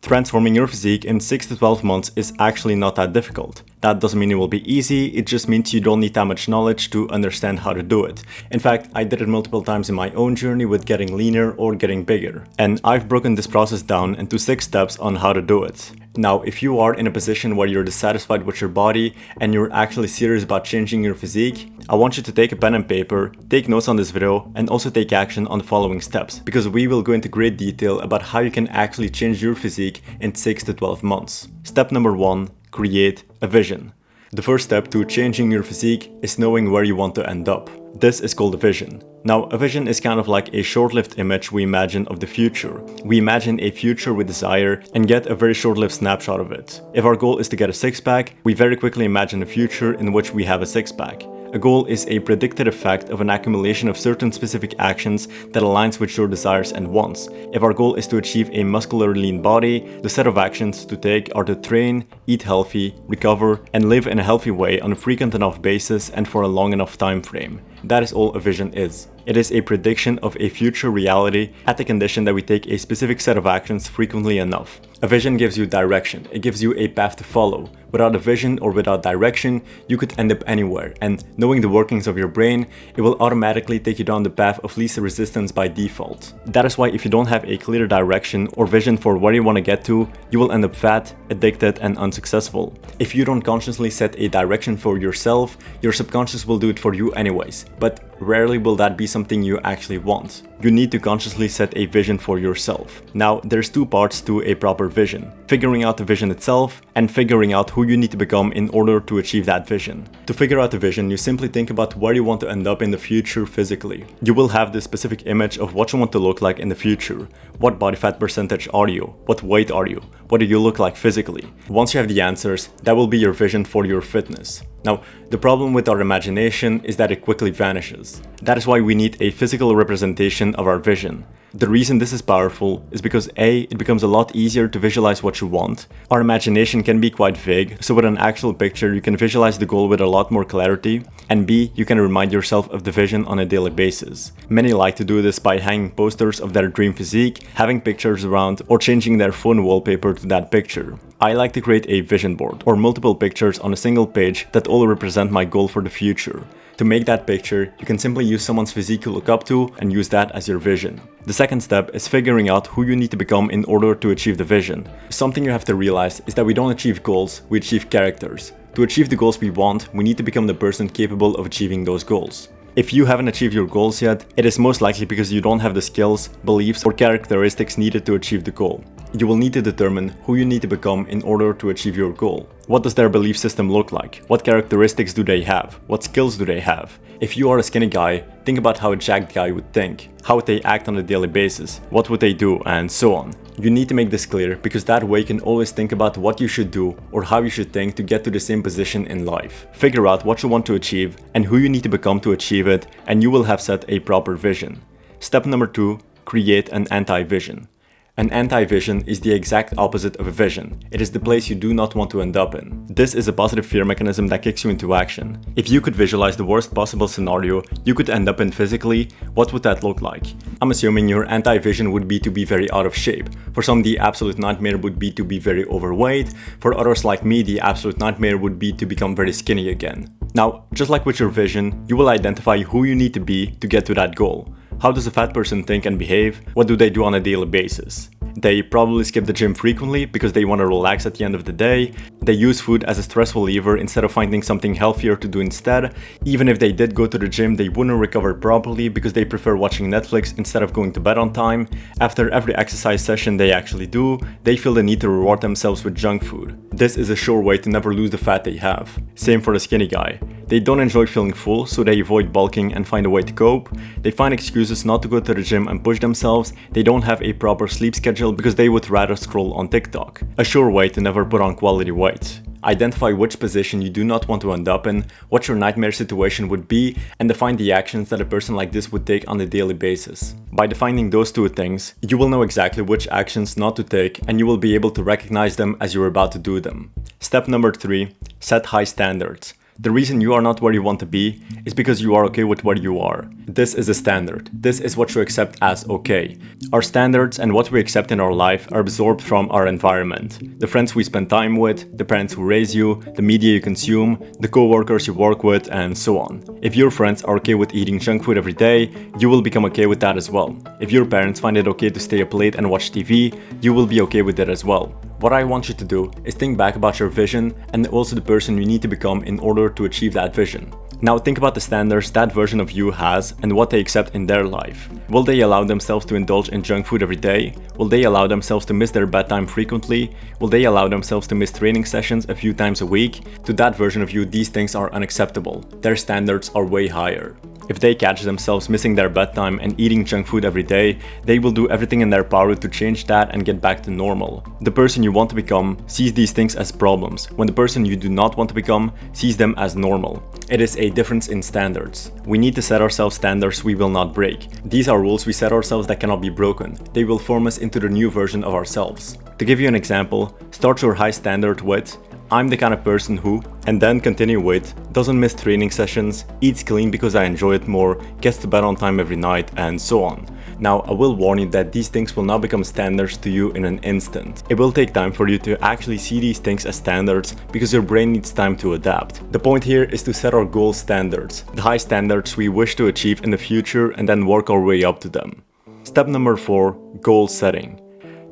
Transforming your physique in 6 to 12 months is actually not that difficult. That doesn't mean it will be easy, it just means you don't need that much knowledge to understand how to do it. In fact, I did it multiple times in my own journey with getting leaner or getting bigger. And I've broken this process down into 6 steps on how to do it. Now, if you are in a position where you're dissatisfied with your body and you're actually serious about changing your physique, I want you to take a pen and paper, take notes on this video, and also take action on the following steps, because we will go into great detail about how you can actually change your physique in 6 to 12 months. Step number 1, create a vision. The first step to changing your physique is knowing where you want to end up. This is called a vision. Now, a vision is kind of like a short-lived image we imagine of the future. We imagine a future we desire and get a very short-lived snapshot of it. If our goal is to get a six-pack, we very quickly imagine a future in which we have a six-pack. A goal is a predicted effect of an accumulation of certain specific actions that aligns with your desires and wants. If our goal is to achieve a muscular lean body, the set of actions to take are to train, eat healthy, recover, and live in a healthy way on a frequent enough basis and for a long enough time frame. That is all a vision is. It is a prediction of a future reality at the condition that we take a specific set of actions frequently enough. A vision gives you direction, it gives you a path to follow. Without a vision or without direction, you could end up anywhere, and knowing the workings of your brain, it will automatically take you down the path of least resistance by default. That is why if you don't have a clear direction or vision for where you want to get to, you will end up fat, addicted, and unsuccessful. If you don't consciously set a direction for yourself, your subconscious will do it for you anyways, but rarely will that be something you actually want. You need to consciously set a vision for yourself. Now, there's 2 parts to a proper vision. Figuring out the vision itself and figuring out who you need to become in order to achieve that vision. To figure out the vision, you simply think about where you want to end up in the future physically. You will have this specific image of what you want to look like in the future. What body fat percentage are you? What weight are you? What do you look like physically? Once you have the answers, that will be your vision for your fitness. Now, the problem with our imagination is that it quickly vanishes. That is why we need a physical representation of our vision. The reason this is powerful is because A, it becomes a lot easier to visualize what you want. Our imagination can be quite vague, so with an actual picture you can visualize the goal with a lot more clarity. And B, you can remind yourself of the vision on a daily basis. Many like to do this by hanging posters of their dream physique, having pictures around, or changing their phone wallpaper to that picture. I like to create a vision board, or multiple pictures on a single page that all represent my goal for the future. To make that picture, you can simply use someone's physique you look up to and use that as your vision. The second step is figuring out who you need to become in order to achieve the vision. Something you have to realize is that we don't achieve goals, we achieve characters. To achieve the goals we want, we need to become the person capable of achieving those goals. If you haven't achieved your goals yet, it is most likely because you don't have the skills, beliefs, or characteristics needed to achieve the goal. You will need to determine who you need to become in order to achieve your goal. What does their belief system look like? What characteristics do they have? What skills do they have? If you are a skinny guy, think about how a jacked guy would think. How would they act on a daily basis? What would they do? And so on. You need to make this clear because that way you can always think about what you should do or how you should think to get to the same position in life. Figure out what you want to achieve and who you need to become to achieve it, and you will have set a proper vision. Step number 2, create an anti-vision. An anti-vision is the exact opposite of a vision. It is the place you do not want to end up in. This is a positive fear mechanism that kicks you into action. If you could visualize the worst possible scenario you could end up in physically, what would that look like? I'm assuming your anti-vision would be to be very out of shape. For some, the absolute nightmare would be to be very overweight. For others like me, the absolute nightmare would be to become very skinny again. Now, just like with your vision, you will identify who you need to be to get to that goal. How does a fat person think and behave? What do they do on a daily basis? They probably skip the gym frequently because they want to relax at the end of the day. They use food as a stressful lever instead of finding something healthier to do instead. Even if they did go to the gym, they wouldn't recover properly because they prefer watching Netflix instead of going to bed on time. After every exercise session they actually do, they feel the need to reward themselves with junk food. This is a sure way to never lose the fat they have. Same for the skinny guy. They don't enjoy feeling full, so they avoid bulking and find a way to cope. They find excuses not to go to the gym and push themselves. They don't have a proper sleep schedule because they would rather scroll on TikTok. A sure way to never put on quality weight. Identify which position you do not want to end up in, what your nightmare situation would be, and define the actions that a person like this would take on a daily basis. By defining those 2 things, you will know exactly which actions not to take, and you will be able to recognize them as you're about to do them. Step number 3, set high standards. The reason you are not where you want to be is because you are okay with where you are. This is a standard. This is what you accept as okay. Our standards and what we accept in our life are absorbed from our environment. The friends we spend time with, the parents who raise you, the media you consume, the co-workers you work with, and so on. If your friends are okay with eating junk food every day, you will become okay with that as well. If your parents find it okay to stay up late and watch TV, you will be okay with it as well. What I want you to do is think back about your vision and also the person you need to become in order to achieve that vision. Now think about the standards that version of you has and what they accept in their life. Will they allow themselves to indulge in junk food every day? Will they allow themselves to miss their bedtime frequently? Will they allow themselves to miss training sessions a few times a week? To that version of you, these things are unacceptable. Their standards are way higher. If they catch themselves missing their bedtime and eating junk food every day, they will do everything in their power to change that and get back to normal. The person you want to become sees these things as problems, when the person you do not want to become sees them as normal. It is a difference in standards. We need to set ourselves standards we will not break. These are rules we set ourselves that cannot be broken. They will form us into the new version of ourselves. To give you an example, start your high standard with I'm the kind of person who, and then continue with, doesn't miss training sessions, eats clean because I enjoy it more, gets to bed on time every night, and so on. Now, I will warn you that these things will not become standards to you in an instant. It will take time for you to actually see these things as standards because your brain needs time to adapt. The point here is to set our goal standards, the high standards we wish to achieve in the future, and then work our way up to them. Step number 4, goal setting.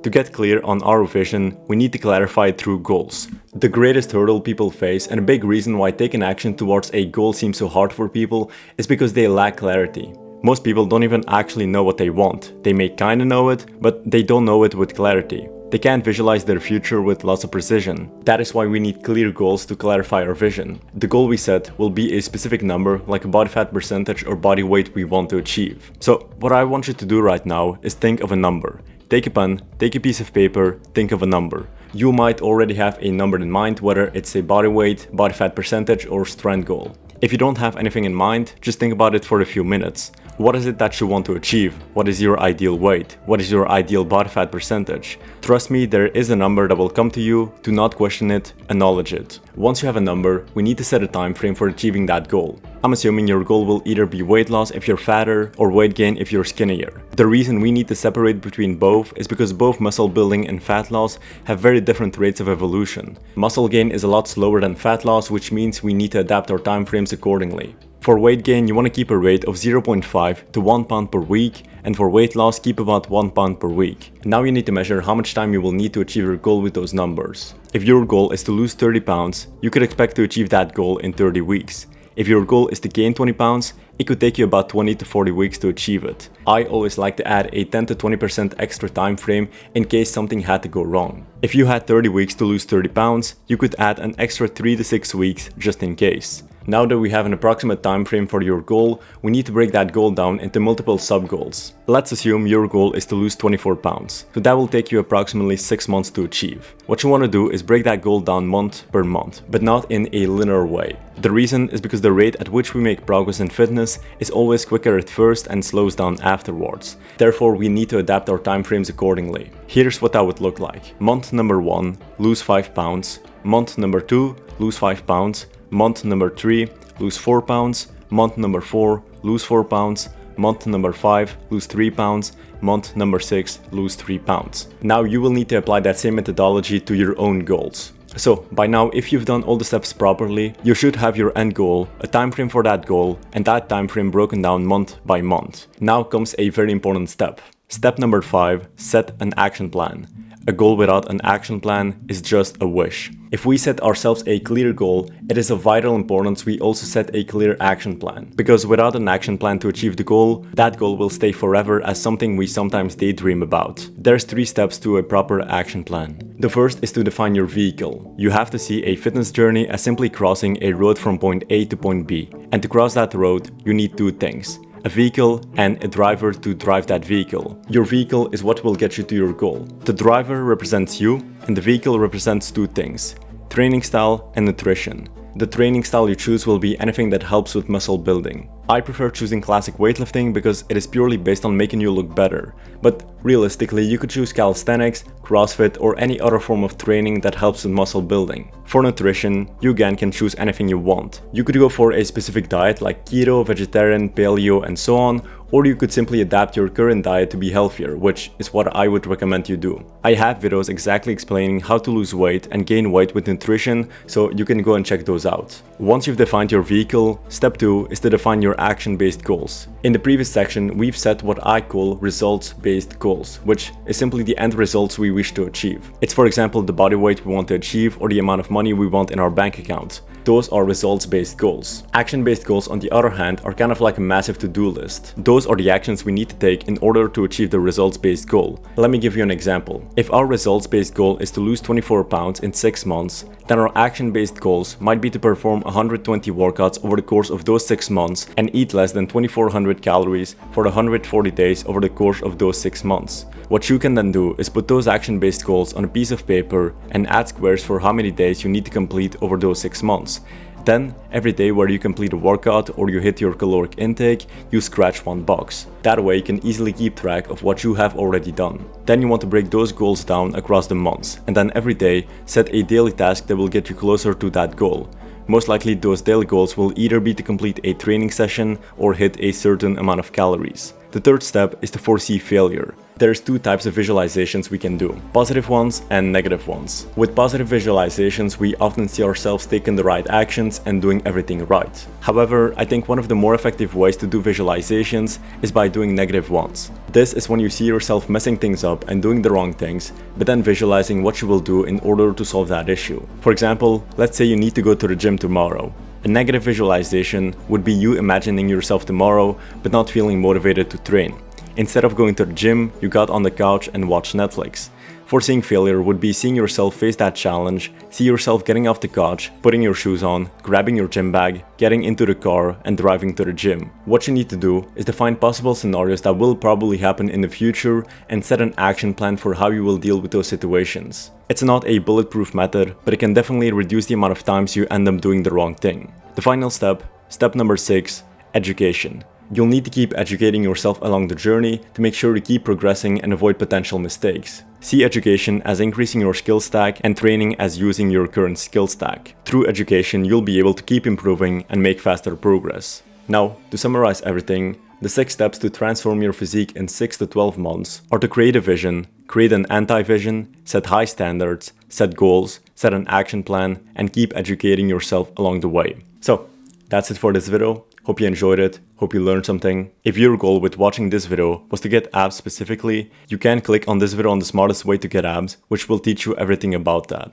To get clear on our vision, we need to clarify it through goals. The greatest hurdle people face and a big reason why taking action towards a goal seems so hard for people is because they lack clarity. Most people don't even actually know what they want. They may kinda know it, but they don't know it with clarity. They can't visualize their future with lots of precision. That is why we need clear goals to clarify our vision. The goal we set will be a specific number, like a body fat percentage or body weight we want to achieve. So what I want you to do right now is think of a number. Take a pen, take a piece of paper, think of a number. You might already have a number in mind, whether it's a body weight, body fat percentage, or strength goal. If you don't have anything in mind, just think about it for a few minutes. What is it that you want to achieve? What is your ideal weight? What is your ideal body fat percentage? Trust me, there is a number that will come to you. Do not question it, acknowledge it. Once you have a number, we need to set a time frame for achieving that goal. I'm assuming your goal will either be weight loss if you're fatter or weight gain if you're skinnier. The reason we need to separate between both is because both muscle building and fat loss have very different rates of evolution. Muscle gain is a lot slower than fat loss, which means we need to adapt our time frames accordingly. For weight gain, you want to keep a rate of 0.5 to 1 pound per week, and for weight loss, keep about 1 pound per week. Now you need to measure how much time you will need to achieve your goal with those numbers. If your goal is to lose 30 pounds, you could expect to achieve that goal in 30 weeks. If your goal is to gain 20 pounds, it could take you about 20 to 40 weeks to achieve it. I always like to add a 10 to 20% extra time frame in case something had to go wrong. If you had 30 weeks to lose 30 pounds, you could add an extra 3 to 6 weeks just in case. Now that we have an approximate time frame for your goal, we need to break that goal down into multiple sub-goals. Let's assume your goal is to lose 24 pounds, so that will take you approximately 6 months to achieve. What you want to do is break that goal down month per month, but not in a linear way. The reason is because the rate at which we make progress in fitness is always quicker at first and slows down afterwards. Therefore, we need to adapt our time frames accordingly. Here's what that would look like. Month number 1, lose 5 pounds. Month number 2, lose 5 pounds. Month number 3, lose 4 pounds. Month number 4, lose 4 pounds. Month number 5, lose 3 pounds. Month number 6, lose 3 pounds. Now you will need to apply that same methodology to your own goals. So by now, if you've done all the steps properly, you should have your end goal, a time frame for that goal, and that time frame broken down month by month. Now comes a very important step. Step number 5, set an action plan. A goal without an action plan is just a wish. If we set ourselves a clear goal, it is of vital importance we also set a clear action plan. Because without an action plan to achieve the goal, that goal will stay forever as something we sometimes daydream about. There's 3 steps to a proper action plan. The first is to define your vehicle. You have to see a fitness journey as simply crossing a road from point A to point B. And to cross that road, you need 2 things. A vehicle and a driver to drive that vehicle. Your vehicle is what will get you to your goal. The driver represents you, and the vehicle represents 2 things: training style and nutrition. The training style you choose will be anything that helps with muscle building. I prefer choosing classic weightlifting because it is purely based on making you look better, but realistically you could choose calisthenics, CrossFit or any other form of training that helps with muscle building. For nutrition, you again can choose anything you want. You could go for a specific diet like keto, vegetarian, paleo and so on, or you could simply adapt your current diet to be healthier, which is what I would recommend you do. I have videos exactly explaining how to lose weight and gain weight with nutrition, so you can go and check those out. Once you've defined your vehicle, step 2 is to define your action-based goals. In the previous section, we've set what I call results-based goals, which is simply the end results we wish to achieve. It's for example the body weight we want to achieve or the amount of money we want in our bank account. Those are results-based goals. Action-based goals, on the other hand, are kind of like a massive to-do list. Those are the actions we need to take in order to achieve the results-based goal. Let me give you an example. If our results-based goal is to lose 24 pounds in 6 months, then our action-based goals might be to perform 120 workouts over the course of those 6 months and eat less than 2400 calories for the 140 days over the course of those 6 months. What you can then do is put those action-based goals on a piece of paper and add squares for how many days you need to complete over those 6 months. Then, every day where you complete a workout or you hit your caloric intake, you scratch one box. That way you can easily keep track of what you have already done. Then you want to break those goals down across the months, and then every day set a daily task that will get you closer to that goal. Most likely those daily goals will either be to complete a training session or hit a certain amount of calories. The third step is to foresee failure. There's 2 types of visualizations we can do, positive ones and negative ones. With positive visualizations, we often see ourselves taking the right actions and doing everything right. However, I think one of the more effective ways to do visualizations is by doing negative ones. This is when you see yourself messing things up and doing the wrong things, but then visualizing what you will do in order to solve that issue. For example, let's say you need to go to the gym tomorrow. A negative visualization would be you imagining yourself tomorrow, but not feeling motivated to train. Instead of going to the gym, you got on the couch and watched Netflix. Foreseeing failure would be seeing yourself face that challenge, see yourself getting off the couch, putting your shoes on, grabbing your gym bag, getting into the car and driving to the gym. What you need to do is define possible scenarios that will probably happen in the future and set an action plan for how you will deal with those situations. It's not a bulletproof method, but it can definitely reduce the amount of times you end up doing the wrong thing. The final step, step number 6, education. You'll need to keep educating yourself along the journey to make sure to keep progressing and avoid potential mistakes. See education as increasing your skill stack and training as using your current skill stack. Through education, you'll be able to keep improving and make faster progress. Now, to summarize everything, the 6 steps to transform your physique in 6 to 12 months are to create a vision, create an anti-vision, set high standards, set goals, set an action plan, and keep educating yourself along the way. So, that's it for this video. Hope you enjoyed it, hope you learned something. If your goal with watching this video was to get abs specifically, you can click on this video on the smartest way to get abs, which will teach you everything about that.